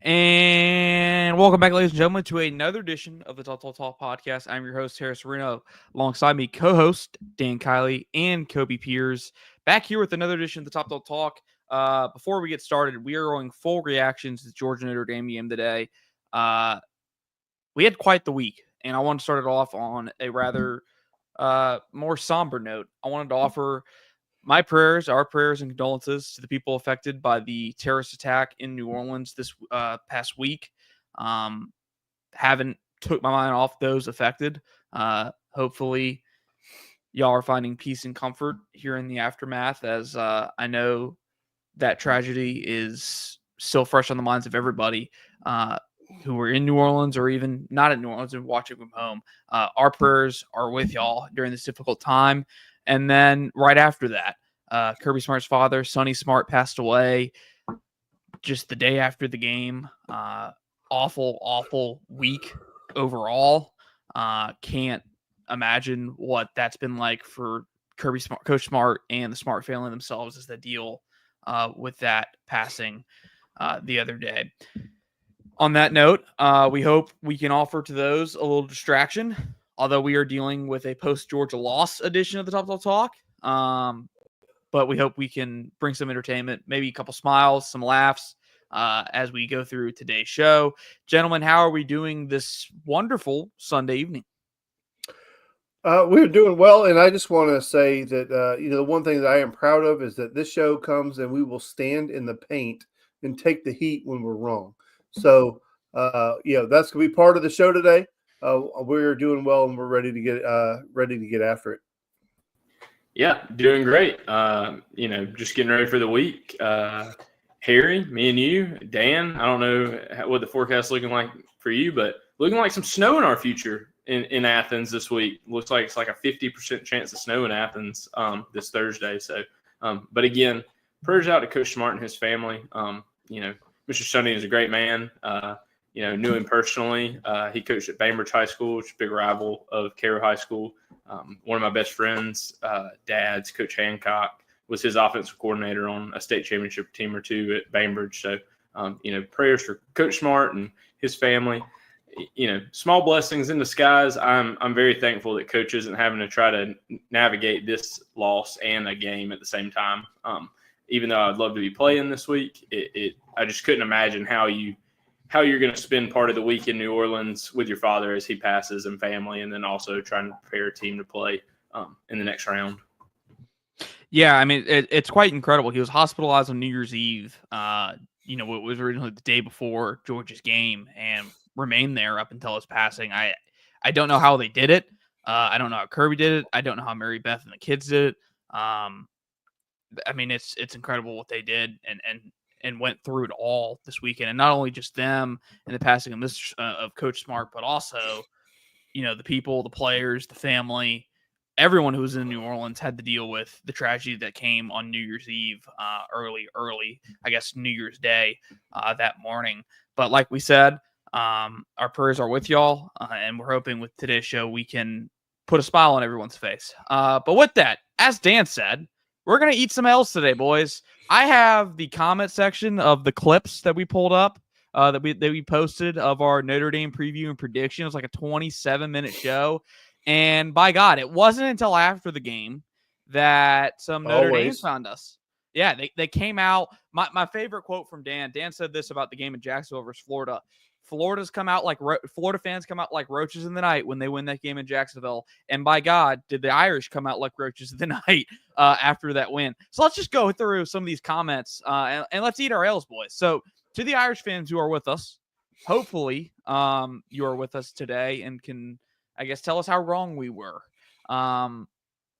And welcome back, ladies and gentlemen, to another edition of the Talk podcast. I'm your host, Harris Reno. Alongside me, co-host Dan Kiley and Kobe Piers. Back here with another edition of the Talk. Before we get started, we are going full reactions to the Georgia Notre Dame game today. We had quite the week, and I want to start it off on a rather more somber note. I wanted to offer our prayers and condolences to the people affected by the terrorist attack in New Orleans this past week. Haven't took my mind off those affected. Hopefully, y'all are finding peace and comfort here in the aftermath, as I know that tragedy is still fresh on the minds of everybody who were in New Orleans or even not in New Orleans and watching from home. Our prayers are with y'all during this difficult time. And then right after that, Kirby Smart's father, Sonny Smart, passed away just the day after the game. Awful week overall. Can't imagine what that's been like for Kirby Smart, Coach Smart, and the Smart family themselves as they deal with that passing the other day. On that note, we hope we can offer to those a little distraction, although we are dealing with a post-Georgia loss edition of the Top Talk. But we hope we can bring some entertainment, maybe a couple smiles, some laughs as we go through today's show. Gentlemen, how are we doing this wonderful Sunday evening? We're doing well, and I just want to say that, the one thing that I am proud of is that this show comes and we will stand in the paint and take the heat when we're wrong. So, that's going to be part of the show today. We're doing well, and we're ready to get after it. Yeah, doing great. Just getting ready for the week. Harry, me and you, Dan, I don't know what the forecast is looking like for you, but looking like some snow in our future in Athens this week. Looks like it's like a 50% chance of snow in Athens this Thursday. So, but again, prayers out to Coach Smart and his family. Mr. Sonny is a great man. Knew him personally. He coached at Bainbridge High School, which is a big rival of Cairo High School. One of my best friends, dad's Coach Hancock, was his offensive coordinator on a state championship team or two at Bainbridge. So, prayers for Coach Smart and his family. Small blessings in disguise. I'm very thankful that Coach isn't having to try to navigate this loss and a game at the same time. Even though I'd love to be playing this week, I just couldn't imagine how you're going to spend part of the week in New Orleans with your father as he passes and family, and then also trying to prepare a team to play in the next round. Yeah, I mean, it's quite incredible. He was hospitalized on New Year's Eve. It was originally the day before Georgia's game and remained there up until his passing. I don't know how they did it. I don't know how Kirby did it. I don't know how Mary Beth and the kids did it. I mean, it's incredible what they did and went through it all this weekend. And not only just them and the passing of Coach Smart, but also, the people, the players, the family, everyone who was in New Orleans had to deal with the tragedy that came on New Year's Eve, early, I guess, New Year's Day that morning. But like we said, our prayers are with y'all, and we're hoping with today's show we can put a smile on everyone's face. But with that, as Dan said, we're going to eat some L's today, boys. I have the comment section of the clips that we pulled up, that we posted of our Notre Dame preview and prediction. It was like a 27-minute show. And by God, it wasn't until after the game that some Notre Dame found us. Yeah, they came out. My favorite quote from Dan said this about the game in Jacksonville versus Florida. Florida fans come out like roaches in the night when they win that game in Jacksonville. And by God, did the Irish come out like roaches in the night after that win. So let's just go through some of these comments and let's eat our L's, boys. So to the Irish fans who are with us, hopefully you are with us today and can, I guess, tell us how wrong we were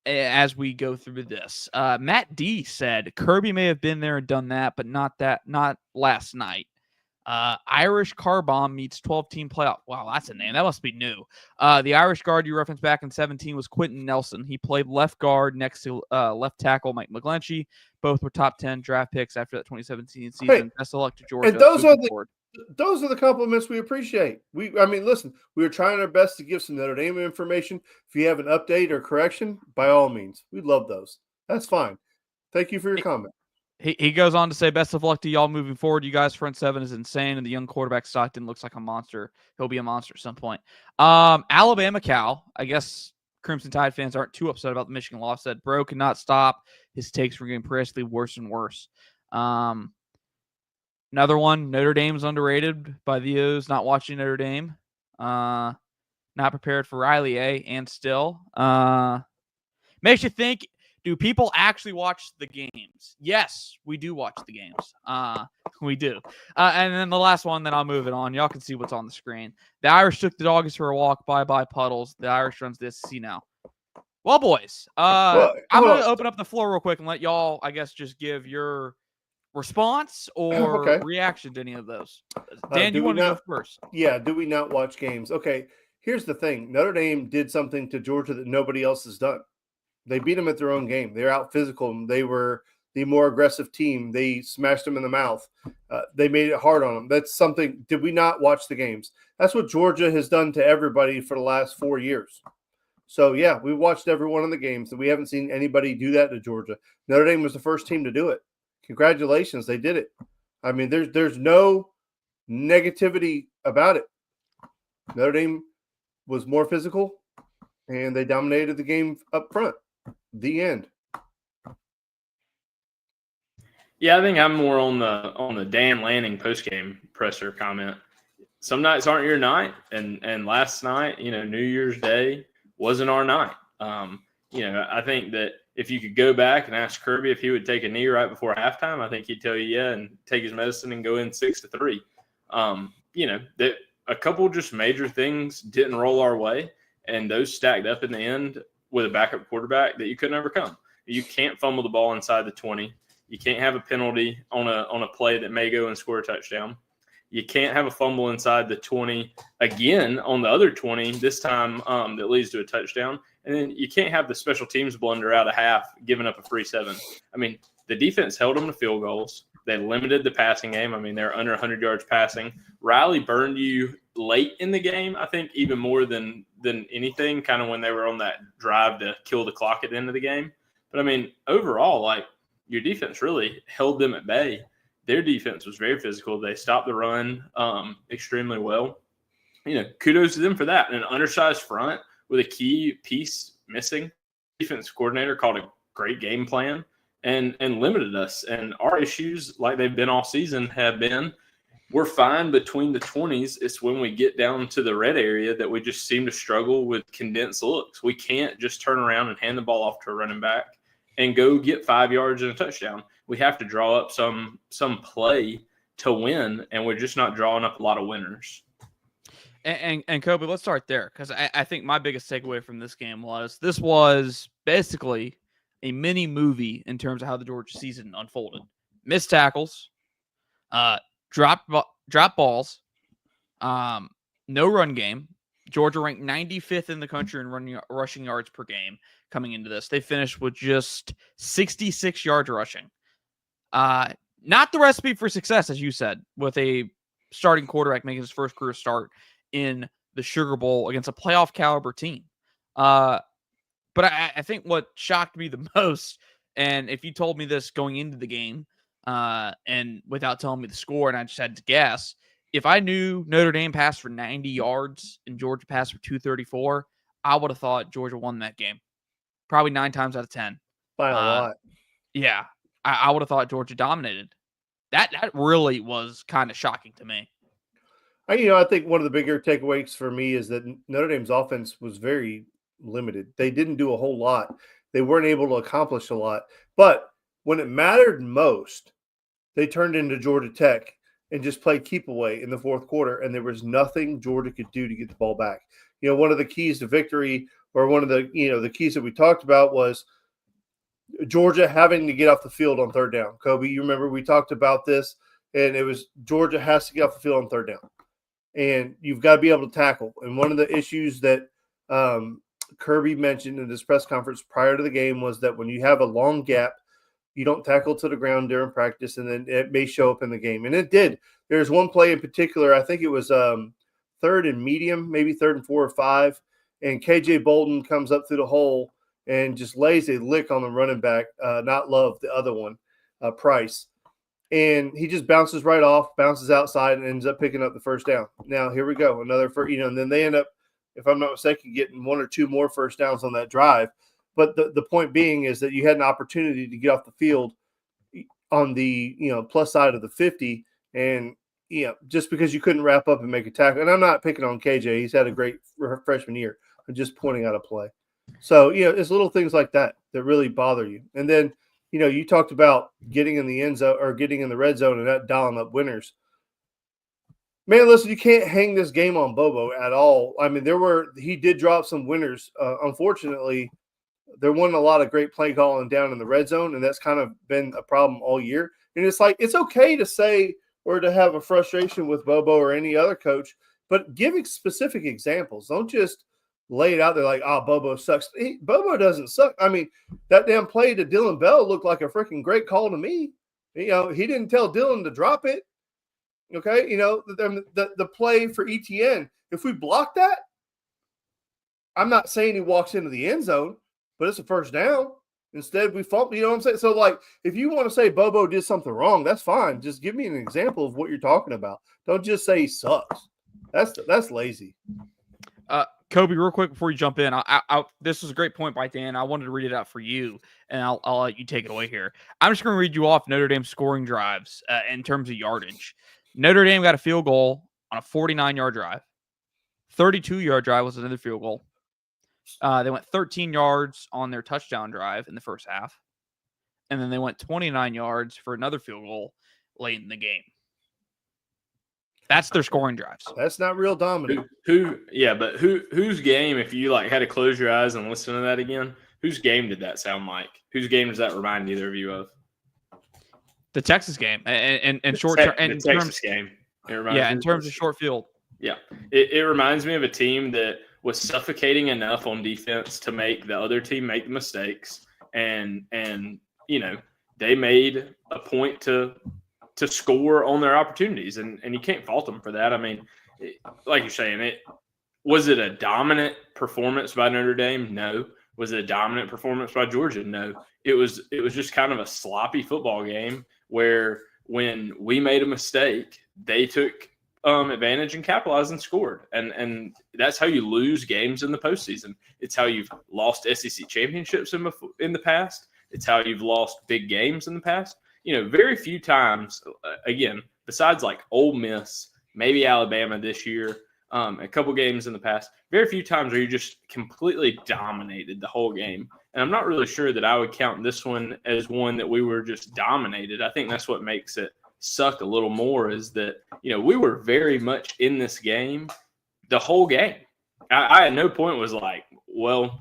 as we go through this. Matt D said Kirby may have been there and done that, but not last night. Irish Car Bomb meets 12-team playoff. Wow, that's a name. That must be new. The Irish guard you referenced back in 2017 was Quentin Nelson. He played left guard next to left tackle Mike McGlinchey. Both were top 10 draft picks after that 2017 season. Hey, best of luck to Georgia. And those are the compliments we appreciate. Listen, we were trying our best to give some Notre Dame information. If you have an update or correction, by all means, we love those. That's fine. Thank you for your comment. He goes on to say, best of luck to y'all moving forward. You guys' front seven is insane, and the young quarterback Stockton looks like a monster. He'll be a monster at some point. Alabama Cal, I guess Crimson Tide fans aren't too upset about the Michigan loss. Said, bro cannot stop. His takes were getting progressively worse and worse. Another one, Notre Dame's underrated by the O's not watching Notre Dame. Not prepared for Riley, and still. Makes you think, do people actually watch the games? Yes, we do watch the games. We do. And then the last one, then I'll move it on. Y'all can see what's on the screen. The Irish took the doggies for a walk. Bye-bye, Puddles. The Irish runs the SEC now. Well, boys, I'm going to open up the floor real quick and let y'all, I guess, just give your response or reaction to any of those. Dan, you want to go first? Yeah, do we not watch games? Okay, here's the thing. Notre Dame did something to Georgia that nobody else has done. They beat them at their own game. They're out physical. They were the more aggressive team. They smashed them in the mouth. They made it hard on them. That's something. Did we not watch the games? That's what Georgia has done to everybody for the last 4 years. So, yeah, we watched every one of the games, and we haven't seen anybody do that to Georgia. Notre Dame was the first team to do it. Congratulations, they did it. I mean, there's no negativity about it. Notre Dame was more physical, and they dominated the game up front. The end. Yeah, I think I'm more on the Dan Lanning postgame presser comment. Some nights aren't your night, and last night, New Year's Day wasn't our night. I think that if you could go back and ask Kirby if he would take a knee right before halftime, I think he'd tell you yeah, and take his medicine and go in 6-3. That a couple just major things didn't roll our way, and those stacked up in the end with a backup quarterback that you couldn't overcome. You can't fumble the ball inside the 20. You can't have a penalty on a play that may go and score a touchdown. You can't have a fumble inside the 20 again on the other 20, this time that leads to a touchdown. And then you can't have the special teams blunder out of half, giving up a free 7. I mean, the defense held them to field goals. They limited the passing game. I mean, they're under 100 yards passing. Riley burned you late in the game, I think, even more than anything, kind of when they were on that drive to kill the clock at the end of the game. But, I mean, overall, your defense really held them at bay. Their defense was very physical. They stopped the run extremely well. Kudos to them for that. An undersized front with a key piece missing. Defense coordinator called a great game plan and limited us. And our issues, like they've been all season, have been we're fine between the 20s. It's when we get down to the red area that we just seem to struggle with condensed looks. We can't just turn around and hand the ball off to a running back and go get 5 yards and a touchdown. We have to draw up some play to win, and we're just not drawing up a lot of winners. And Kobe, let's start there, because I think my biggest takeaway from this game was this was basically a mini movie in terms of how the Georgia season unfolded. Missed tackles, drop balls, no run game. Georgia ranked 95th in the country in rushing yards per game coming into this. They finished with just 66 yards rushing. Not the recipe for success, as you said, with a starting quarterback making his first career start in the Sugar Bowl against a playoff caliber team. But I think what shocked me the most, and if you told me this going into the game and without telling me the score and I just had to guess, if I knew Notre Dame passed for 90 yards and Georgia passed for 234, I would have thought Georgia won that game. Probably 9 times out of 10. By a lot. Yeah. I would have thought Georgia dominated. That really was kind of shocking to me. I think one of the bigger takeaways for me is that Notre Dame's offense was very limited. They didn't do a whole lot. They weren't able to accomplish a lot. But when it mattered most, they turned into Georgia Tech and just played keep away in the fourth quarter, and there was nothing Georgia could do to get the ball back. One of the keys to victory, or one of the the keys that we talked about, was Georgia having to get off the field on third down. Kobe, you remember we talked about this, and it was Georgia has to get off the field on third down. And you've got to be able to tackle. And one of the issues that Kirby mentioned in his press conference prior to the game was that when you have a long gap, you don't tackle to the ground during practice, and then it may show up in the game. And it did. There's one play in particular, I think it was third and medium, maybe 3rd and 4 or 5, and KJ Bolden comes up through the hole and just lays a lick on the running back, not Love, the other one. Price. And he just bounces right off, bounces outside, and ends up picking up the first down. Now, here we go. Another first, and then they end up, if I'm not mistaken, getting 1 or 2 more first downs on that drive. But the point being is that you had an opportunity to get off the field on the, plus side of the 50. And, just because you couldn't wrap up and make a tackle. And I'm not picking on KJ. He's had a great freshman year. I'm just pointing out a play. So, it's little things like that really bother you. And then, you talked about getting in the end zone or getting in the red zone and not dialing up winners. Man, listen, you can't hang this game on Bobo at all. I mean, he did drop some winners. Unfortunately, there wasn't a lot of great play calling down in the red zone, and that's kind of been a problem all year. And it's like, it's okay to say or to have a frustration with Bobo or any other coach, but giving specific examples. Don't just lay it out there like, Bobo sucks. Bobo doesn't suck. I mean, that damn play to Dylan Bell looked like a freaking great call to me. He didn't tell Dylan to drop it. Okay, the play for ETN, if we block that, I'm not saying he walks into the end zone, but it's a first down. Instead, we fumble. You know what I'm saying? So, like, if you want to say Bobo did something wrong, that's fine. Just give me an example of what you're talking about. Don't just say he sucks. That's lazy. Kobe, real quick before you jump in, this was a great point by Dan. I wanted to read it out for you, and I'll let you take it away here. I'm just going to read you off Notre Dame scoring drives in terms of yardage. Notre Dame got a field goal on a 49-yard drive. 32-yard drive was another field goal. They went 13 yards on their touchdown drive in the first half, and then they went 29 yards for another field goal late in the game. That's their scoring drives. That's not real dominant. Whose game, if you had to close your eyes and listen to that again, whose game did that sound like? Whose game does that remind either of you of? The Texas game and short term. The Texas game. In terms of short field. Yeah, it reminds me of a team that was suffocating enough on defense to make the other team make the mistakes, and they made a point to score on their opportunities, and you can't fault them for that. I mean, like you're saying, was it a dominant performance by Notre Dame? No. Was it a dominant performance by Georgia? No. It was just kind of a sloppy football game where when we made a mistake, they took advantage and capitalized and scored. And that's how you lose games in the postseason. It's how you've lost SEC championships in the past. It's how you've lost big games in the past. Very few times, again, besides like Ole Miss, maybe Alabama this year, a couple games in the past, very few times where you just completely dominated the whole game. And I'm not really sure that I would count this one as one that we were just dominated. I think that's what makes it suck a little more is that, we were very much in this game the whole game. I at no point was like, well,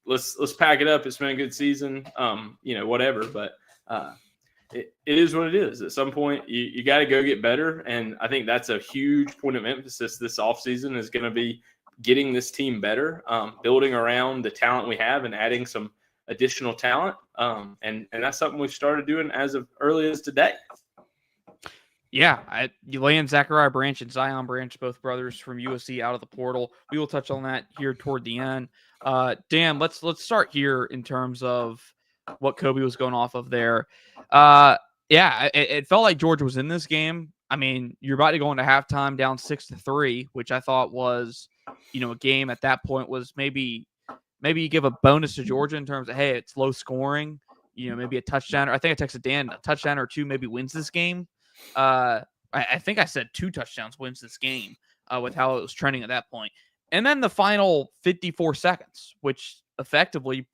let's pack it up. It's been a good season, whatever. But it is what it is. At some point, you got to go get better. And I think that's a huge point of emphasis this offseason is going to be getting this team better, building around the talent we have and adding some additional talent. And that's something we've started doing as of early as today. Yeah, you land Zachariah Branch and Zion Branch, both brothers from USC, out of the portal. We will touch on that here toward the end. Dan, let's start here in terms of what Kobe was going off of there. It felt like Georgia was in this game. I mean, you're about to go into halftime down 6-3, which I thought was, a game at that point was maybe you give a bonus to Georgia in terms of, hey, it's low scoring, maybe a touchdown. Or I think I texted Dan, a touchdown or two maybe wins this game. I think I said 2 touchdowns wins this game with how it was trending at that point. And then the final 54 seconds, which effectively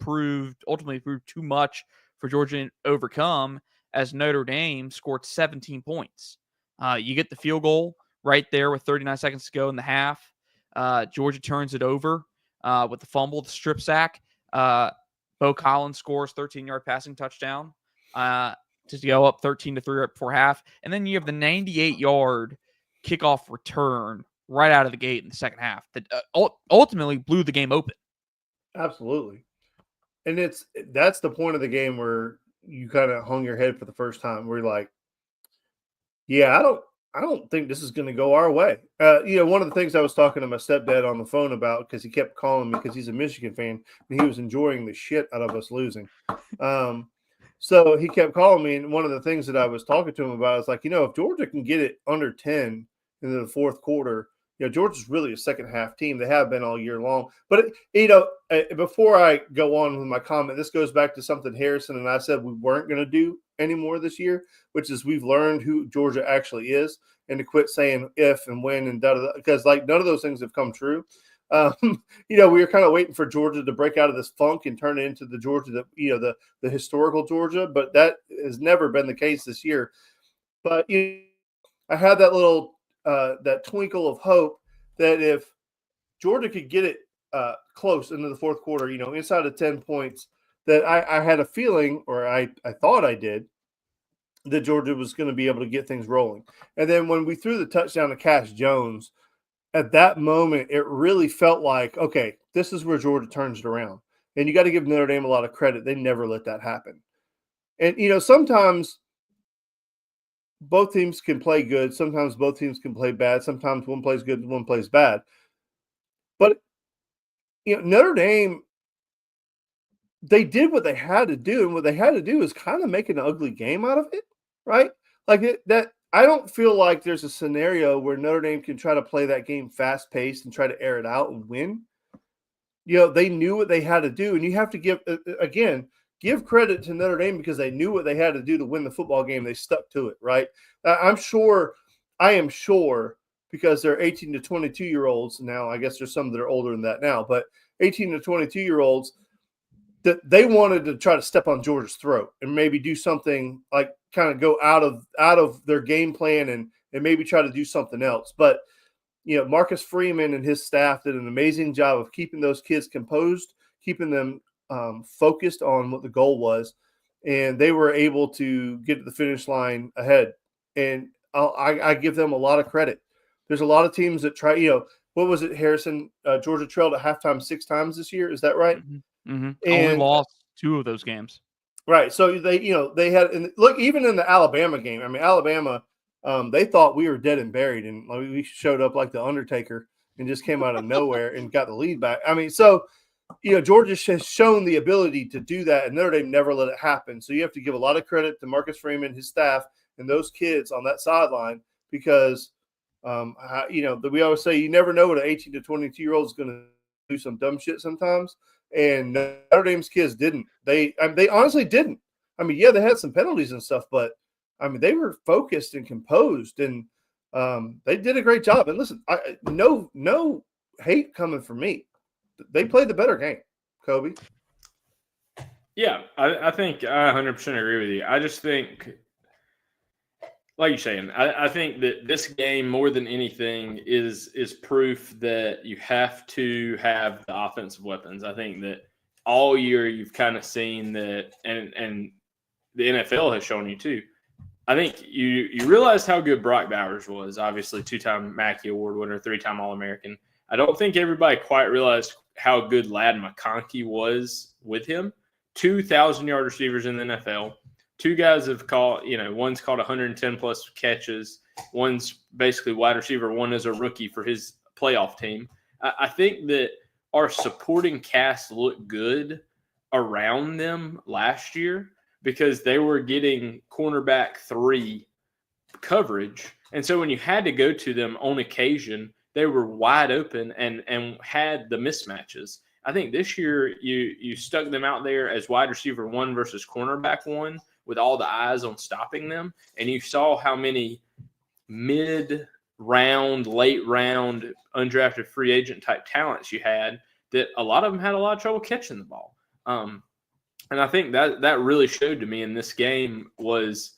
ultimately proved too much for Georgia to overcome as Notre Dame scored 17 points. You get the field goal right there with 39 seconds to go in the half. Georgia turns it over with the fumble, the strip sack. Bo Collins scores 13-yard passing touchdown to go up 13-3 right before half. And then you have the 98-yard kickoff return right out of the gate in the second half that ultimately blew the game open. Absolutely. And that's the point of the game where you kind of hung your head for the first time. We're like, yeah, I don't think this is going to go our way. One of the things I was talking to my stepdad on the phone about, because he kept calling me because he's a Michigan fan and he was enjoying the shit out of us losing. So he kept calling me, and one of the things that I was talking to him about is like, if Georgia can get it under 10 in the fourth quarter, Georgia's really a second half team. They have been all year long. But before I go on with my comment, this goes back to something Harrison and I said we weren't going to do anymore this year, which is we've learned who Georgia actually is, and to quit saying if and when and da because like none of those things have come true. We were kind of waiting for Georgia to break out of this funk and turn it into the Georgia that the historical Georgia, but that has never been the case this year. But I had that little that twinkle of hope that if Georgia could get it close into the fourth quarter, inside of 10 points, that I had a feeling, or I thought I did, that Georgia was going to be able to get things rolling. And then when we threw the touchdown to Cash Jones, at that moment, it really felt like, okay, this is where Georgia turns it around. And you got to give Notre Dame a lot of credit. They never let that happen. And, sometimes both teams can play good. Sometimes both teams can play bad. Sometimes one plays good and one plays bad. But, Notre Dame, they did what they had to do. And what they had to do is kind of make an ugly game out of it, right? Like that. I don't feel like there's a scenario where Notre Dame can try to play that game fast-paced and try to air it out and win. They knew what they had to do, and you have to give credit to Notre Dame because they knew what they had to do to win the football game. They stuck to it, right? I am sure, because they're 18 to 22-year-olds now. I guess there's some that are older than that now, but 18 to 22-year-olds, that they wanted to try to step on Georgia's throat and maybe do something like kind of go out of their game plan and maybe try to do something else. But, Marcus Freeman and his staff did an amazing job of keeping those kids composed, keeping them focused on what the goal was, and they were able to get to the finish line ahead. And I give them a lot of credit. There's a lot of teams that try, what was it, Harrison? Georgia trailed at halftime 6 times this year. Is that right? Mm-hmm. Mm-hmm. Only lost 2 of those games. Right. So they had, and look, even in the Alabama game, I mean, Alabama, they thought we were dead and buried, and we showed up like the Undertaker and just came out of nowhere and got the lead back. I mean, so, Georgia has shown the ability to do that, and Notre Dame never let it happen. So you have to give a lot of credit to Marcus Freeman, his staff, and those kids on that sideline because, we always say you never know what an 18 to 22-year-old is going to do some dumb shit sometimes. And Notre Dame's kids didn't. They honestly didn't. I mean, yeah, they had some penalties and stuff, but I mean, they were focused and composed, and they did a great job. And listen, no hate coming from me. They played the better game, Kobe. Yeah, I think I 100% agree with you. I just think, like you're saying, I think that this game more than anything is proof that you have to have the offensive weapons. I think that all year you've kind of seen that, and the NFL has shown you too. I think you realized how good Brock Bowers was, obviously 2-time Mackey Award winner, 3-time All-American. I don't think everybody quite realized how good Ladd McConkey was with him. 2,000-yard receivers in the NFL. 2 guys have caught, one's caught 110-plus catches. One's basically wide receiver. One is a rookie for his playoff team. I think that our supporting cast looked good around them last year because they were getting cornerback 3 coverage. And so when you had to go to them on occasion, they were wide open and had the mismatches. I think this year you stuck them out there as wide receiver 1 versus cornerback 1 with all the eyes on stopping them. And you saw how many mid-round, late-round, undrafted free agent type talents you had that a lot of them had a lot of trouble catching the ball. And I think that really showed to me in this game was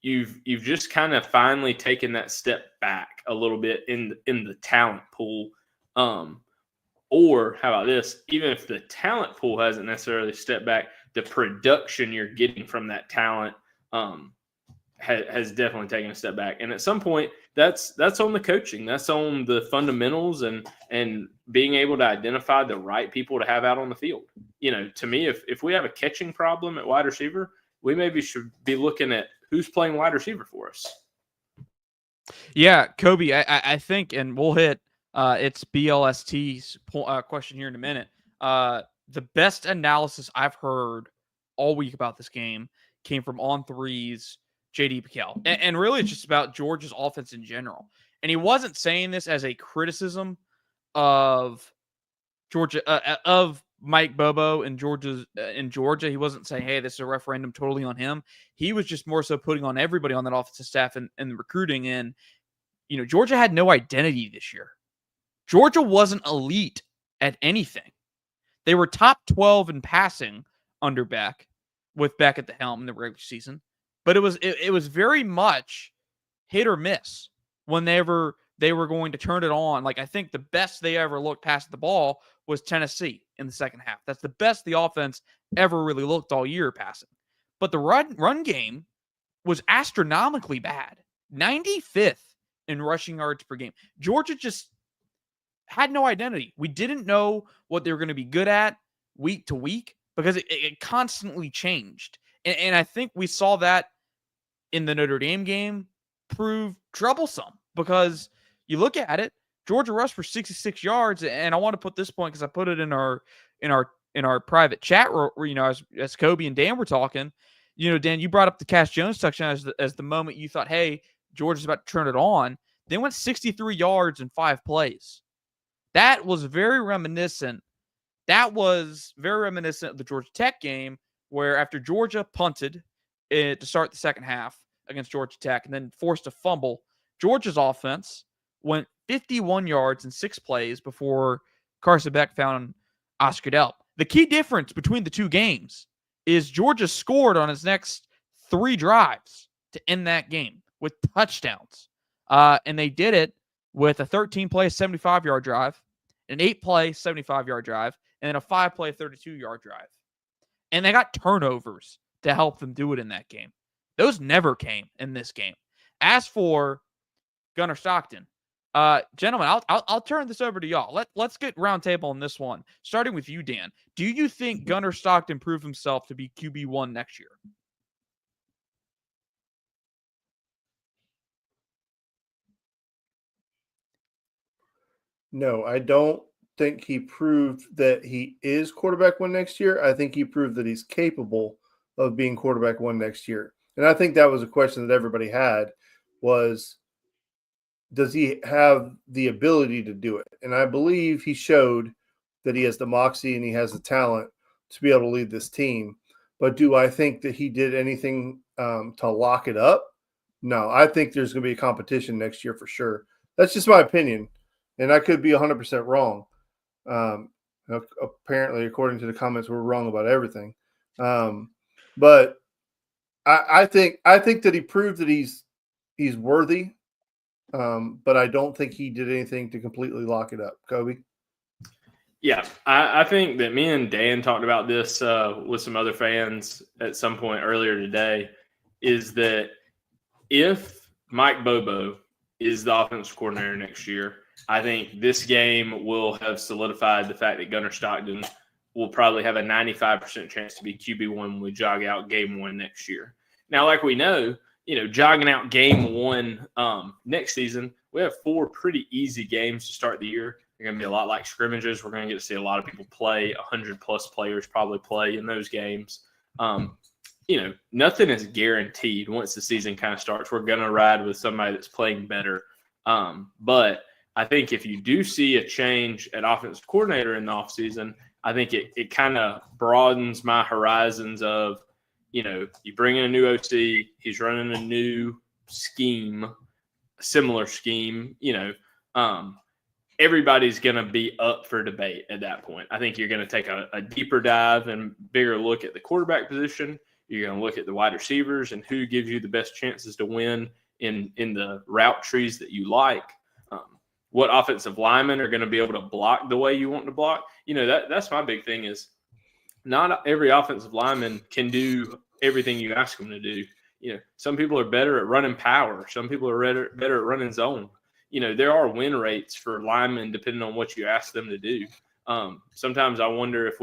you've just kind of finally taken that step back a little bit in the talent pool. Or how about this? Even if the talent pool hasn't necessarily stepped back, the production you're getting from that talent has definitely taken a step back. And at some point, that's on the coaching. That's on the fundamentals and being able to identify the right people to have out on the field. To me, if we have a catching problem at wide receiver, we maybe should be looking at who's playing wide receiver for us. Yeah, Kobe, I think, and we'll hit it's BLST's question here in a minute. The best analysis I've heard all week about this game came from on threes, J.D. Piquel. And really, it's just about Georgia's offense in general. And he wasn't saying this as a criticism of Georgia, of Mike Bobo in Georgia. He wasn't saying, hey, this is a referendum totally on him. He was just more so putting on everybody on that offensive staff and the recruiting. And, Georgia had no identity this year. Georgia wasn't elite at anything. They were top 12 in passing under Beck, with Beck at the helm in the regular season. But it was very much hit or miss whenever they were going to turn it on. Like, I think the best they ever looked past the ball was Tennessee in the second half. That's the best the offense ever really looked all year passing. But the run game was astronomically bad. 95th in rushing yards per game. Georgia just had no identity. We didn't know what they were going to be good at week to week because it constantly changed. And I think we saw that in the Notre Dame game prove troublesome because you look at it, Georgia rushed for 66 yards. And I want to put this point because I put it in our private chat where as Kobe and Dan were talking, Dan, you brought up the Cash Jones touchdown as the moment you thought, hey, Georgia's about to turn it on. They went 63 yards in 5 plays. That was very reminiscent. That was very reminiscent of the Georgia Tech game where after Georgia punted to start the second half against Georgia Tech and then forced a fumble, Georgia's offense went 51 yards in 6 plays before Carson Beck found Oscar Delp. The key difference between the two games is Georgia scored on his next 3 drives to end that game with touchdowns. And they did it with a 13-play, 75-yard drive, an 8-play, 75-yard drive, and then a 5-play, 32-yard drive. And they got turnovers to help them do it in that game. Those never came in this game. As for Gunnar Stockton, gentlemen, I'll turn this over to y'all. Let's get round table on this one. Starting with you, Dan. Do you think Gunnar Stockton proved himself to be QB1 next year? No, I don't think he proved that he is quarterback 1 next year. I think he proved that he's capable of being quarterback 1 next year. And I think that was a question that everybody had was, does he have the ability to do it? And I believe he showed that he has the moxie and he has the talent to be able to lead this team. But do I think that he did anything to lock it up? No, I think there's going to be a competition next year for sure. That's just my opinion. And I could be 100% wrong. Apparently, according to the comments, we're wrong about everything. But I think that he proved that he's worthy. But I don't think he did anything to completely lock it up. Kobe? Yeah, I think that me and Dan talked about this with some other fans at some point earlier today, is that if Mike Bobo is the offensive coordinator next year, I think this game will have solidified the fact that Gunnar Stockton will probably have a 95% chance to be QB1 when we jog out game 1 next year. Now, like we know, jogging out game 1 next season, we have 4 pretty easy games to start the year. They're going to be a lot like scrimmages. We're going to get to see a lot of people play. 100-plus players probably play in those games. Nothing is guaranteed once the season kind of starts. We're going to ride with somebody that's playing better. But I think if you do see a change at offensive coordinator in the offseason, I think it kind of broadens my horizons of, you bring in a new OC, he's running a new scheme, a similar scheme, everybody's going to be up for debate at that point. I think you're going to take a deeper dive and bigger look at the quarterback position. You're going to look at the wide receivers and who gives you the best chances to win in the route trees that you like. What offensive linemen are going to be able to block the way you want to block. That's my big thing is not every offensive lineman can do everything you ask them to do. Some people are better at running power. Some people are better at running zone. There are win rates for linemen depending on what you ask them to do. Sometimes I wonder if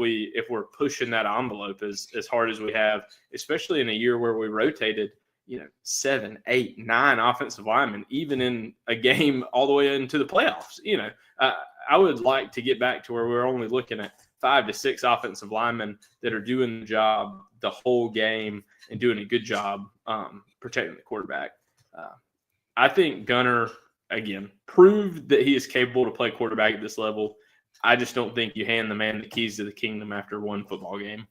we're pushing that envelope as hard as we have, especially in a year where we rotated, 7, 8, 9 offensive linemen, even in a game all the way into the playoffs. I would like to get back to where we're only looking at 5 to 6 offensive linemen that are doing the job the whole game and doing a good job protecting the quarterback. I think Gunner, again, proved that he is capable to play quarterback at this level. I just don't think you hand the man the keys to the kingdom after one football game.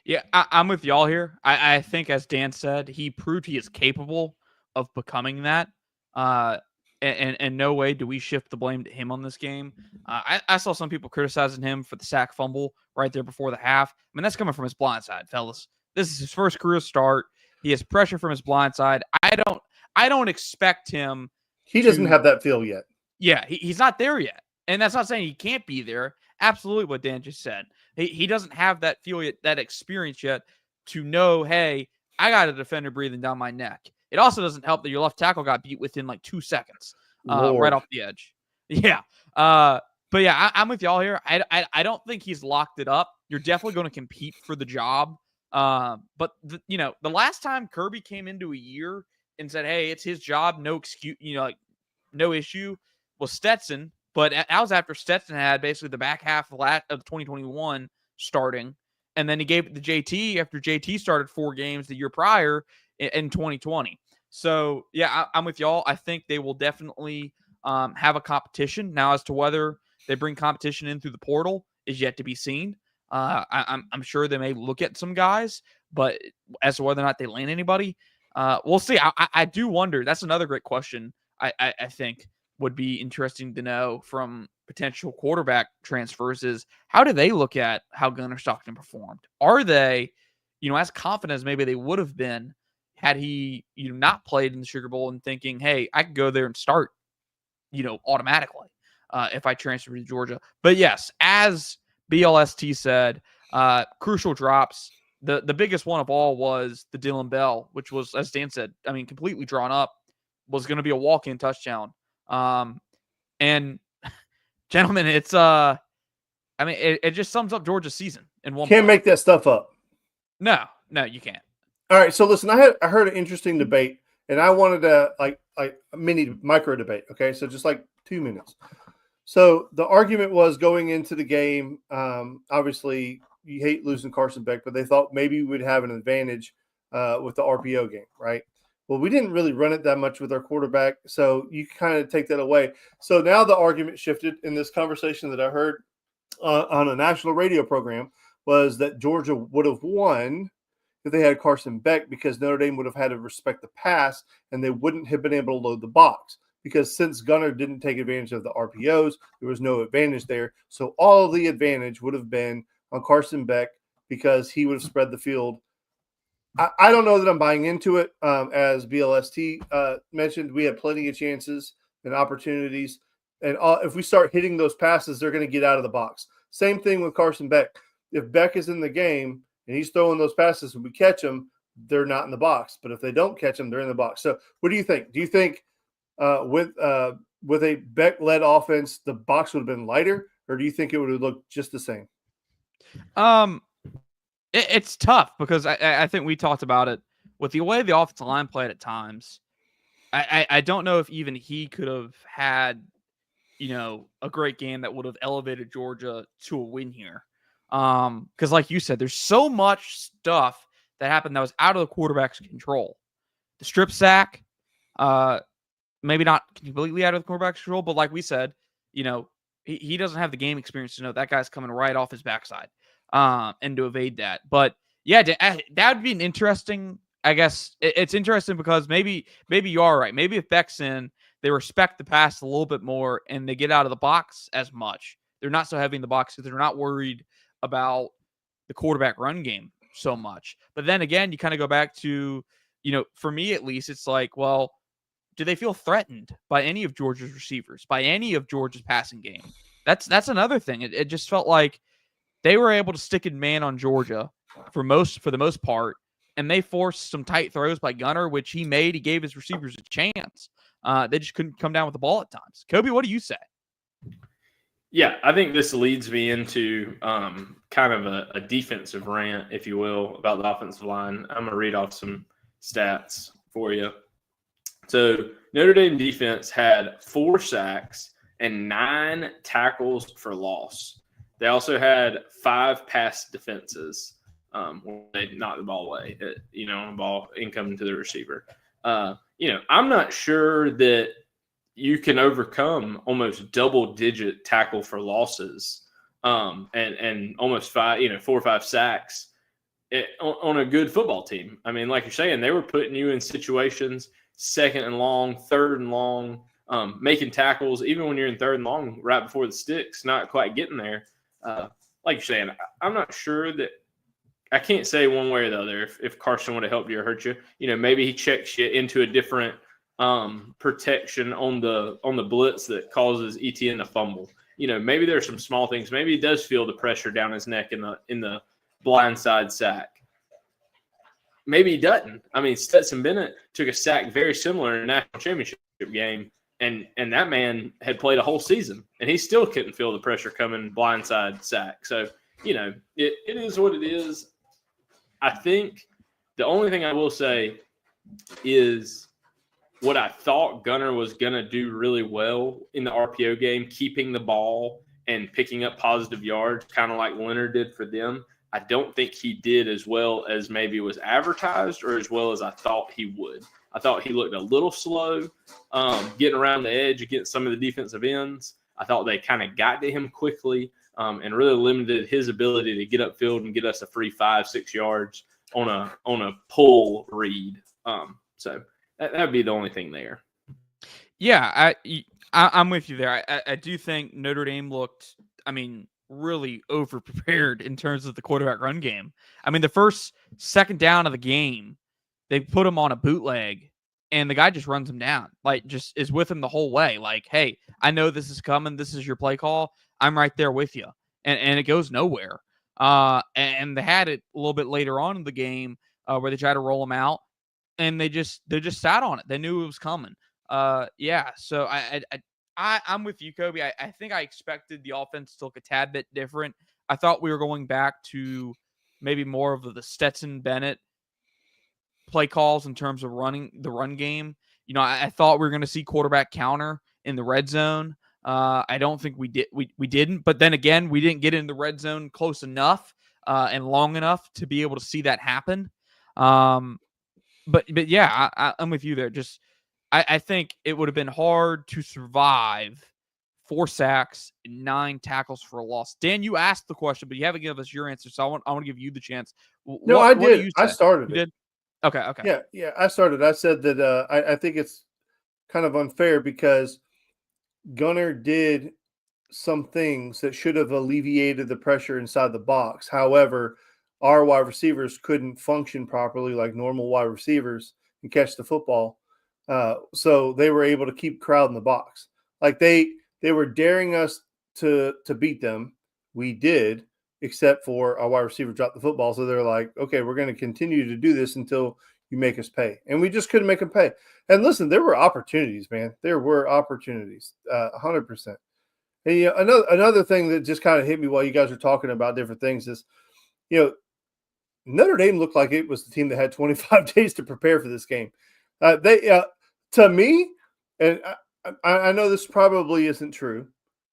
Yeah, I'm with y'all here. I think, as Dan said, he proved he is capable of becoming that. And no way do we shift the blame to him on this game. I saw some people criticizing him for the sack fumble right there before the half. I mean, that's coming from his blind side, fellas. This is his first career start. He has pressure from his blind side. I don't expect him. He doesn't have that feel yet. Yeah, he's not there yet. And that's not saying he can't be there. Absolutely what Dan just said. He doesn't have that feel yet, that experience yet to know, hey, I got a defender breathing down my neck. It also doesn't help that your left tackle got beat within like 2 seconds right off the edge. Yeah. But yeah, I'm with y'all here. I don't think he's locked it up. You're definitely going to compete for the job. But the last time Kirby came into a year and said, hey, it's his job, no excuse, no issue, was Stetson. But that was after Stetson had basically the back half of 2021 starting. And then he gave it to JT after JT started 4 games the year prior in 2020. So, yeah, I'm with y'all. I think they will definitely have a competition. Now, as to whether they bring competition in through the portal is yet to be seen. I'm sure they may look at some guys, but as to whether or not they land anybody, we'll see. I do wonder. That's another great question, I think, would be interesting to know from potential quarterback transfers is how do they look at how Gunnar Stockton performed? Are they, as confident as maybe they would have been had he, not played in the Sugar Bowl and thinking, hey, I could go there and start, automatically if I transfer to Georgia. But yes, as BLST said, crucial drops. The biggest one of all was the Dylan Bell, which was, as Dan said, completely drawn up, was going to be a walk-in touchdown. And gentlemen, it's it just sums up Georgia's season in one. Can't make that stuff up. No, you can't. All right, so listen, I heard an interesting debate, and I wanted to like a mini micro debate. Okay, so just like 2 minutes. So the argument was going into the game. Obviously, you hate losing Carson Beck, but they thought maybe we'd have an advantage with the RPO game, right? Well, we didn't really run it that much with our quarterback, so you kind of take that away. So now the argument shifted in this conversation that I heard on a national radio program was that Georgia would have won if they had Carson Beck because Notre Dame would have had to respect the pass and they wouldn't have been able to load the box because since Gunnar didn't take advantage of the RPOs, there was no advantage there. So all of the advantage would have been on Carson Beck because he would have spread the field. I don't know that I'm buying into it. As BLST mentioned, we had plenty of chances and opportunities. And if we start hitting those passes, they're going to get out of the box. Same thing with Carson Beck. If Beck is in the game and he's throwing those passes and we catch them, they're not in the box. But if they don't catch them, they're in the box. So what do you think? Do you think with a Beck-led offense, the box would have been lighter? Or do you think it would have looked just the same? It's tough because I think we talked about it with the way the offensive line played at times. I don't know if even he could have had, a great game that would have elevated Georgia to a win here. Because like you said, there's so much stuff that happened that was out of the quarterback's control. The strip sack, maybe not completely out of the quarterback's control, but like we said, he doesn't have the game experience to know that guy's coming right off his backside. And to evade that. But yeah, that would be an interesting, I guess it's interesting because maybe you are right. Maybe if Beck's in, they respect the pass a little bit more and they get out of the box as much. They're not so heavy in the box because they're not worried about the quarterback run game so much. But then again, you kind of go back to, for me at least, it's like, well, do they feel threatened by any of Georgia's receivers, by any of Georgia's passing game? That's another thing. It just felt like they were able to stick in man on Georgia for the most part, and they forced some tight throws by Gunnar, which he made. He gave his receivers a chance. They just couldn't come down with the ball at times. Kobe, what do you say? Yeah, I think this leads me into kind of a defensive rant, if you will, about the offensive line. I'm going to read off some stats for you. So Notre Dame defense had 4 sacks and 9 tackles for loss. They also had 5 pass defenses where they knocked the ball away, on a ball incoming to the receiver. I'm not sure that you can overcome almost double-digit tackle for losses and almost 4 or 5 sacks on a good football team. I mean, like you're saying, they were putting you in situations 2nd and long, 3rd and long, making tackles, even when you're in 3rd and long, right before the sticks, not quite getting there. Like you're saying, I'm not sure that I can't say one way or the other if Carson would have helped you or hurt you. Maybe he checks you into a different protection on the blitz that causes ETN to fumble. Maybe there's some small things. Maybe he does feel the pressure down his neck in the blindside sack. Maybe he doesn't. I mean, Stetson Bennett took a sack very similar in a national championship game, and that man had played a whole season, and he still couldn't feel the pressure coming blindside sack. So, it is what it is. I think the only thing I will say is what I thought Gunner was going to do really well in the RPO game, keeping the ball and picking up positive yards, kind of like Leonard did for them. I don't think he did as well as maybe was advertised or as well as I thought he would. I thought he looked a little slow getting around the edge against some of the defensive ends. I thought they kind of got to him quickly and really limited his ability to get upfield and get us a free 5-6 yards on a pull read. So that would be the only thing there. Yeah, I'm with you there. I do think Notre Dame looked, really over-prepared in terms of the quarterback run game. I mean, the first 2nd down of the game, they put him on a bootleg, and the guy just runs him down. Like, just is with him the whole way. Like, hey, I know this is coming. This is your play call. I'm right there with you. And it goes nowhere. And they had it a little bit later on in the game where they tried to roll him out, and they just sat on it. They knew it was coming. So I'm with you, Kobe. I think I expected the offense to look a tad bit different. I thought we were going back to maybe more of the Stetson Bennett play calls in terms of running the run game. I thought we were going to see quarterback counter in the red zone. I don't think we did. We didn't. But then again, we didn't get in the red zone close enough and long enough to be able to see that happen. But yeah, I'm with you there. I think it would have been hard to survive 4 sacks and 9 tackles for a loss. Dan, you asked the question, but you haven't given us your answer, so I want to give you the chance. I did. I started you it. Did? Okay. Yeah, I started. I said that I think it's kind of unfair because Gunner did some things that should have alleviated the pressure inside the box. However, our wide receivers couldn't function properly like normal wide receivers and catch the football. So they were able to keep crowd in the box. Like they were daring us to beat them. We did, except for our wide receiver dropped the football. So they're like, okay, we're going to continue to do this until you make us pay. And we just couldn't make them pay. And listen, there were opportunities, man. There were opportunities, 100%. And another thing that just kind of hit me while you guys were talking about different things is, Notre Dame looked like it was the team that had 25 days to prepare for this game. To me, and I know this probably isn't true,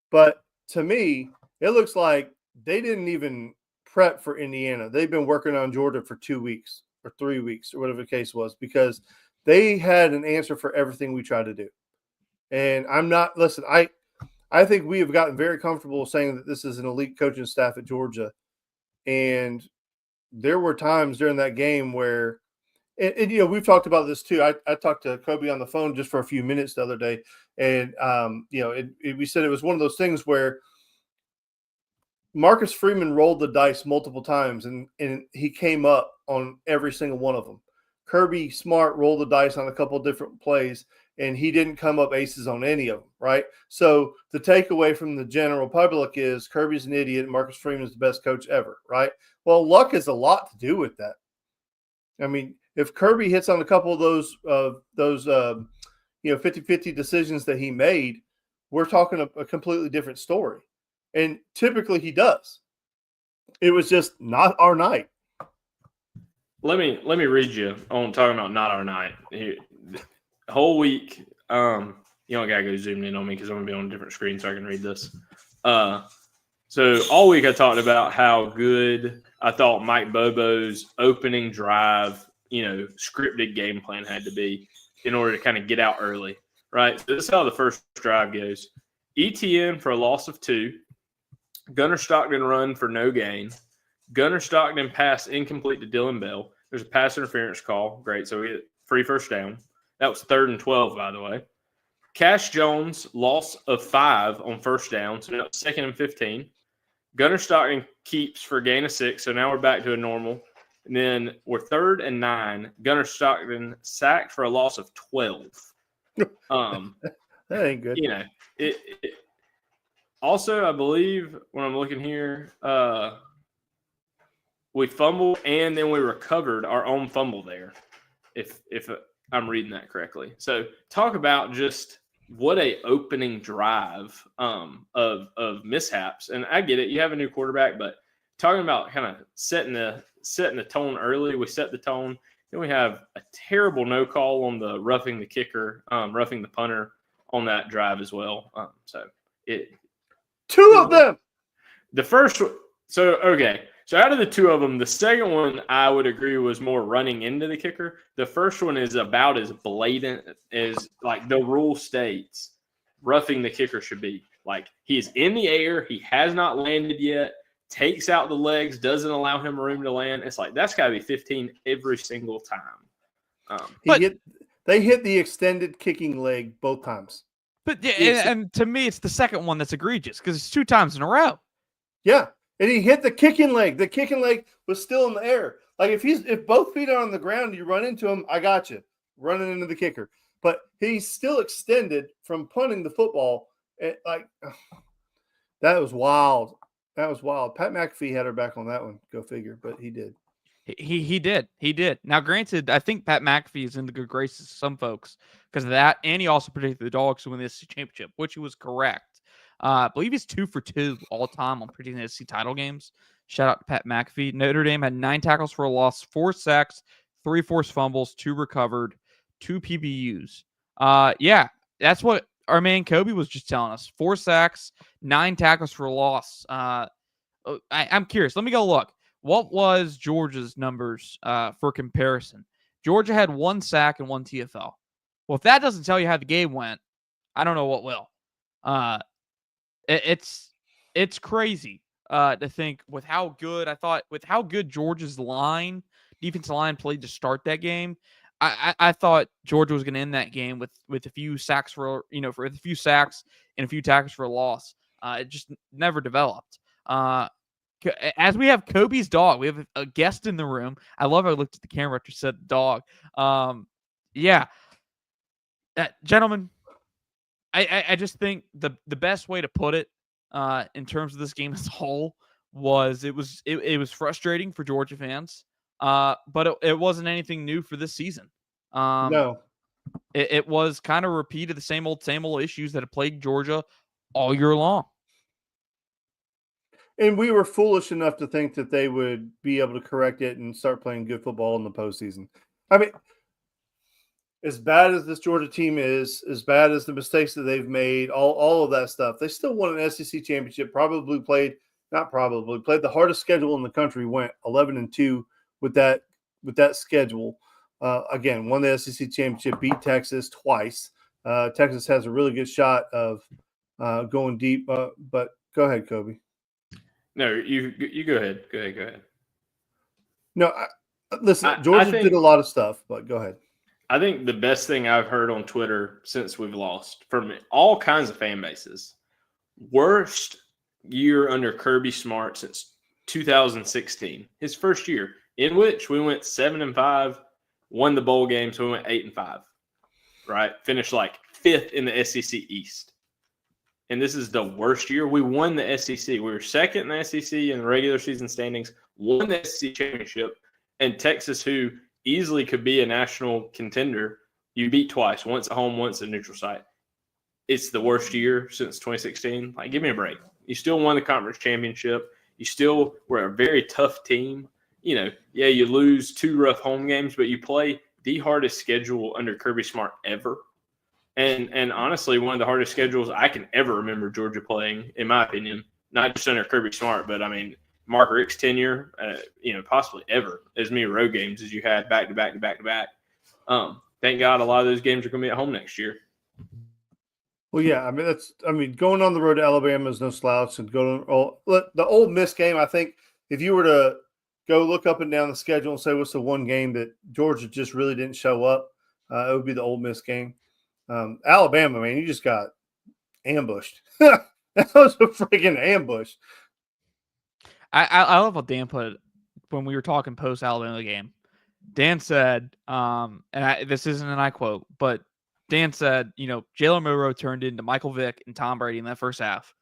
but to me, it looks like they didn't even prep for Indiana. They've been working on Georgia for 2 weeks or 3 weeks or whatever the case was because they had an answer for everything we tried to do. And I think we have gotten very comfortable saying that this is an elite coaching staff at Georgia. And there were times during that game where and we've talked about this too. I talked to Kobe on the phone just for a few minutes the other day, and we said it was one of those things where Marcus Freeman rolled the dice multiple times, and he came up on every single one of them. Kirby Smart rolled the dice on a couple of different plays, and he didn't come up aces on any of them, right? So the takeaway from the general public is Kirby's an idiot, and Marcus Freeman is the best coach ever, right? Well, luck has a lot to do with that. I mean, if Kirby hits on a couple of those 50-50 decisions that he made, we're talking a completely different story. And typically he does. It was just not our night. Let me read you on talking about not our night. Here, the whole week, you don't gotta go zoom in on me because I'm gonna be on a different screen so I can read this. So all week I talked about how good I thought Mike Bobo's opening drive, scripted game plan had to be in order to kind of get out early, right? So this is how the first drive goes. ETN for a loss of 2. Gunnar Stockton run for no gain. Gunnar Stockton pass incomplete to Dylan Bell. There's a pass interference call. Great. So we get free first down. That was 3rd and 12, by the way. Cash Jones, loss of 5 on first down. So now it's 2nd and 15. Gunnar Stockton keeps for gain of 6. So now we're back to a normal. And then we're 3rd and 9. Gunnar Stockton sacked for a loss of 12. That ain't good. Also, I believe when I'm looking here, we fumbled and then we recovered our own fumble there, if I'm reading that correctly. So talk about just what a opening drive of mishaps. And I get it, you have a new quarterback, but talking about kind of setting the tone early, we set the tone. Then we have a terrible no call on the roughing the kicker, roughing the punter on that drive as well. Two of them. The first, so out of the 2 of them, the second one I would agree was more running into the kicker. The first one is about as blatant as like the rule states roughing the kicker should be. Like he's in the air, he has not landed yet, takes out the legs, doesn't allow him room to land. It's like that's got to be 15 every single time. They hit the extended kicking leg both times. But and to me, it's the second one that's egregious because it's 2 times in a row. Yeah. And he hit the kicking leg. The kicking leg was still in the air. Like if both feet are on the ground, you run into him, I got you. Running into the kicker. But he's still extended from punting the football. That was wild. That was wild. Pat McAfee had her back on that one. Go figure. But he did. He did. Now, granted, I think Pat McAfee is in the good graces of some folks because of that. And he also predicted the Dogs to win the SEC championship, which he was correct. I believe he's 2 for 2 all time on predicting the SEC title games. Shout out to Pat McAfee. Notre Dame had 9 tackles for a loss, 4 sacks, 3 forced fumbles, 2 recovered, 2 PBUs. Yeah, that's what our man Kobe was just telling us. 4 sacks, 9 tackles for a loss. I'm curious. Let me go look. What was Georgia's numbers for comparison? Georgia had 1 sack and 1 TFL. Well, if that doesn't tell you how the game went, I don't know what will. It's crazy to think with how good Georgia's defensive line played to start that game. I thought Georgia was going to end that game with a few sacks for a few sacks and a few tackles for a loss. It just never developed. As we have Kobe's dog, we have a guest in the room. I love how I looked at the camera after said dog. Gentlemen, I just think the best way to put it in terms of this game as a whole was it was frustrating for Georgia fans, but it wasn't anything new for this season. No. It was kind of a repeat of the same old issues that have plagued Georgia all year long. And we were foolish enough to think that they would be able to correct it and start playing good football in the postseason. I mean, as bad as this Georgia team is, as bad as the mistakes that they've made, all of that stuff, they still won an SEC championship, played the hardest schedule in the country, went 11-2 with that schedule. Again, won the SEC championship, beat Texas twice. Texas has a really good shot of going deep, but go ahead, Kobe. No, you go ahead. Go ahead. No, listen, Georgia did a lot of stuff, but go ahead. I think the best thing I've heard on Twitter since we've lost from all kinds of fan bases, worst year under Kirby Smart since 2016, his first year, in which we went 7-5, won the bowl game, so we went 8-5, right? Finished like 5th in the SEC East. And this is the worst year. We won the SEC. We were 2nd in the SEC in the regular season standings, won the SEC championship, and Texas, who easily could be a national contender, you beat twice, once at home, once at neutral site. It's the worst year since 2016. Like, give me a break. You still won the conference championship. You still were a very tough team. You lose 2 rough home games, but you play the hardest schedule under Kirby Smart ever. And honestly, one of the hardest schedules I can ever remember Georgia playing, in my opinion, not just under Kirby Smart, but I mean Mark Richt's tenure, possibly ever as many road games as you had back to back to back to back. Thank God a lot of those games are going to be at home next year. Well, yeah, I mean, going on the road to Alabama is no slouch, and the Ole Miss game. I think if you were to go look up and down the schedule and say what's the one game that Georgia just really didn't show up, it would be the Ole Miss game. Alabama, man, you just got ambushed. That was a freaking ambush. I love how Dan put it when we were talking post Alabama game. Dan said, this isn't an I quote, but Dan said, Jalen Milroe turned into Michael Vick and Tom Brady in that first half.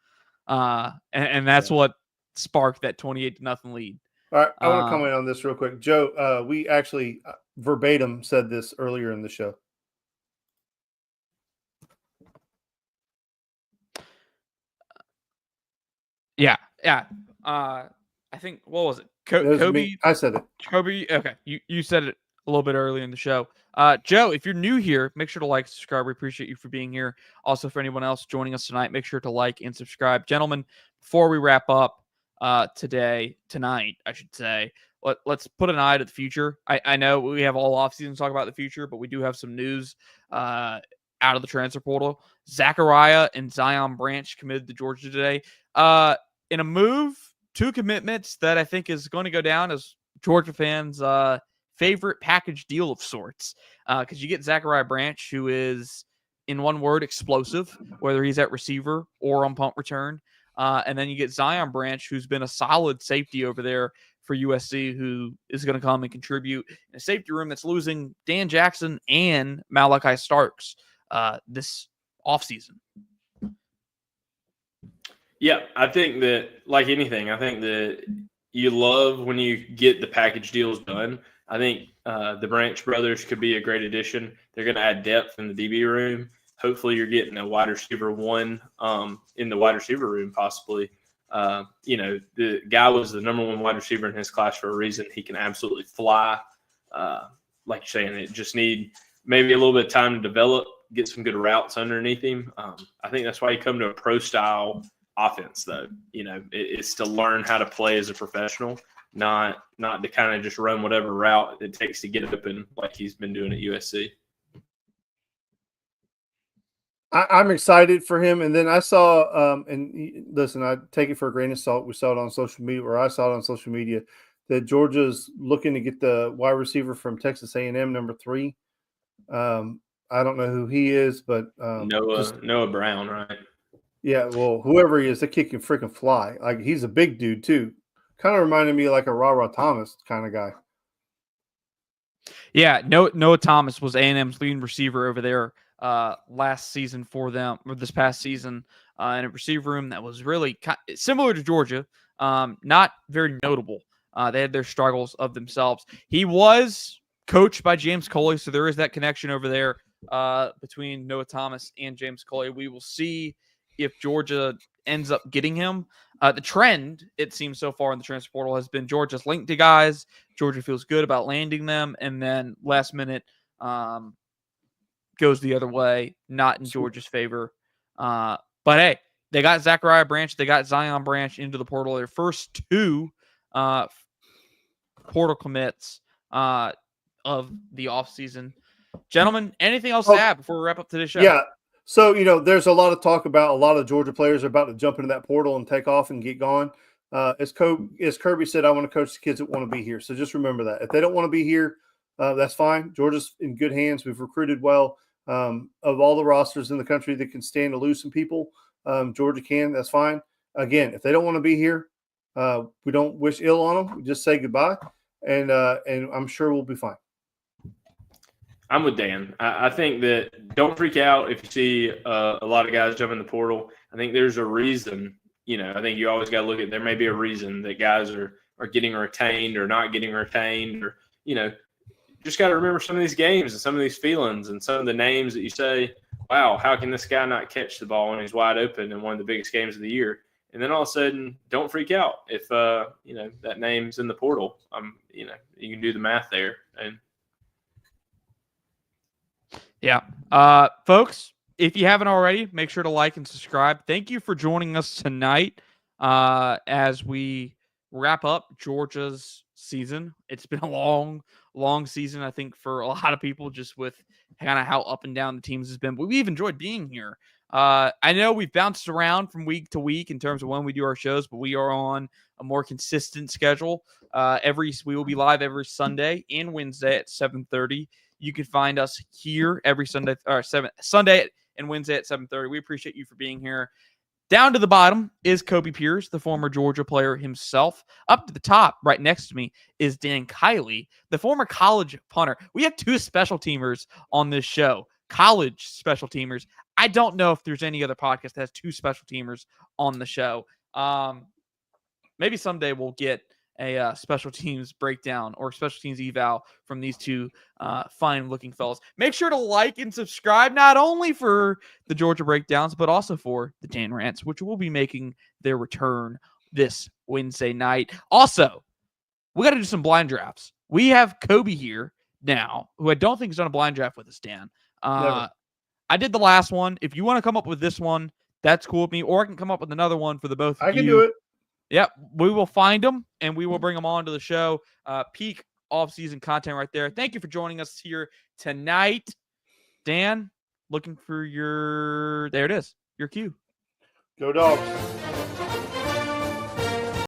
And that's what sparked that 28-0 lead. All right, I want to comment on this real quick. Joe, we actually verbatim said this earlier in the show. Yeah. I think, what was it? Kobe? I said it. Kobe, okay. You said it a little bit earlier in the show. Joe, if you're new here, make sure to like, subscribe. We appreciate you for being here. Also, for anyone else joining us tonight, make sure to like and subscribe. Gentlemen, before we wrap up tonight, I should say, let's put an eye to the future. I know we have all offseason to talk about the future, but we do have some news out of the transfer portal. Zachariah and Zion Branch committed to Georgia today. In a move, 2 commitments that I think is going to go down as Georgia fans' favorite package deal of sorts. Because you get Zachariah Branch, who is, in one word, explosive, whether he's at receiver or on punt return. And then you get Zion Branch, who's been a solid safety over there for USC, who is going to come and contribute in a safety room that's losing Dan Jackson and Malachi Starks this offseason. Yeah, I think that, like anything, I think that you love when you get the package deals done. I think the Branch brothers could be a great addition. They're going to add depth in the DB room. Hopefully you're getting a wide receiver one in the wide receiver room possibly. The guy was the number 1 wide receiver in his class for a reason. He can absolutely fly. Like you're saying, it just need maybe a little bit of time to develop, get some good routes underneath him. I think that's why you come to a pro-style offense, though. It's to learn how to play as a professional, not to kind of just run whatever route it takes to get open like he's been doing at USC. I'm excited for him. And then I saw, and listen, I take it for a grain of salt. We saw it on social media, or I saw it on social media, that Georgia's looking to get the wide receiver from Texas A&M, number 3. I don't know who he is, but Noah Brown, right? Yeah, well, whoever he is, the kid can freaking fly. Like, he's a big dude too. Kind of reminded me of like a Ra Thomas kind of guy. Yeah, Noah Thomas was A&M's leading receiver over there last season for them, or this past season, in a receiver room that was really similar to Georgia, not very notable. They had their struggles of themselves. He was coached by James Coley, so there is that connection over there between Noah Thomas and James Coley. We will see if Georgia ends up getting him. The trend, it seems so far in the transfer portal, has been Georgia's linked to guys. Georgia feels good about landing them, and then last minute goes the other way, not in Georgia's favor. But hey, they got Zachariah Branch, they got Zion Branch into the portal. Their first 2 portal commits of the offseason. Gentlemen, anything else to add before we wrap up today's show? Yeah. So, there's a lot of talk about a lot of Georgia players are about to jump into that portal and take off and get going. As Kirby said, I want to coach the kids that want to be here. So just remember that. If they don't want to be here, that's fine. Georgia's in good hands. We've recruited well. Of all the rosters in the country that can stand to lose some people, Georgia can. That's fine. Again, if they don't want to be here, we don't wish ill on them. We just say goodbye, and I'm sure we'll be fine. I'm with Dan. I think that don't freak out if you see a lot of guys jump in the portal. I think there's a reason. I think you always got to look at, there may be a reason that guys are getting retained or not getting retained, or just got to remember some of these games and some of these feelings and some of the names that you say, wow, how can this guy not catch the ball when he's wide open in one of the biggest games of the year? And then all of a sudden, don't freak out if that name's in the portal. You can do the math there. And yeah. Folks, if you haven't already, make sure to like and subscribe. Thank you for joining us tonight as we wrap up Georgia's season. It's been a long season, I think, for a lot of people, just with kind of how up and down the teams has been. But we've enjoyed being here. I know we've bounced around from week to week in terms of when we do our shows, but we are on a more consistent schedule. We will be live every Sunday and Wednesday at 7:30. You can find us here every Sunday and Wednesday at 7:30. We appreciate you for being here. Down to the bottom is Kobe Pierce, the former Georgia player himself. Up to the top, right next to me, is Dan Kiley, the former college punter. We have two special teamers on this show, college special teamers. I don't know if there's any other podcast that has two special teamers on the show. Maybe someday we'll get a special teams breakdown or special teams eval from these two fine-looking fellas. Make sure to like and subscribe, not only for the Georgia breakdowns, but also for the Dan Rants, which will be making their return this Wednesday night. Also, we got to do some blind drafts. We have Kobe here now, who I don't think has done a blind draft with us, Dan. Never. I did the last one. If you want to come up with this one, that's cool with me, or I can come up with another one for the both of you. I can do it. Yep, we will find them and we will bring them on to the show. Peak off-season content right there. Thank you for joining us here tonight. Dan, looking for there it is, your cue. Go Dogs.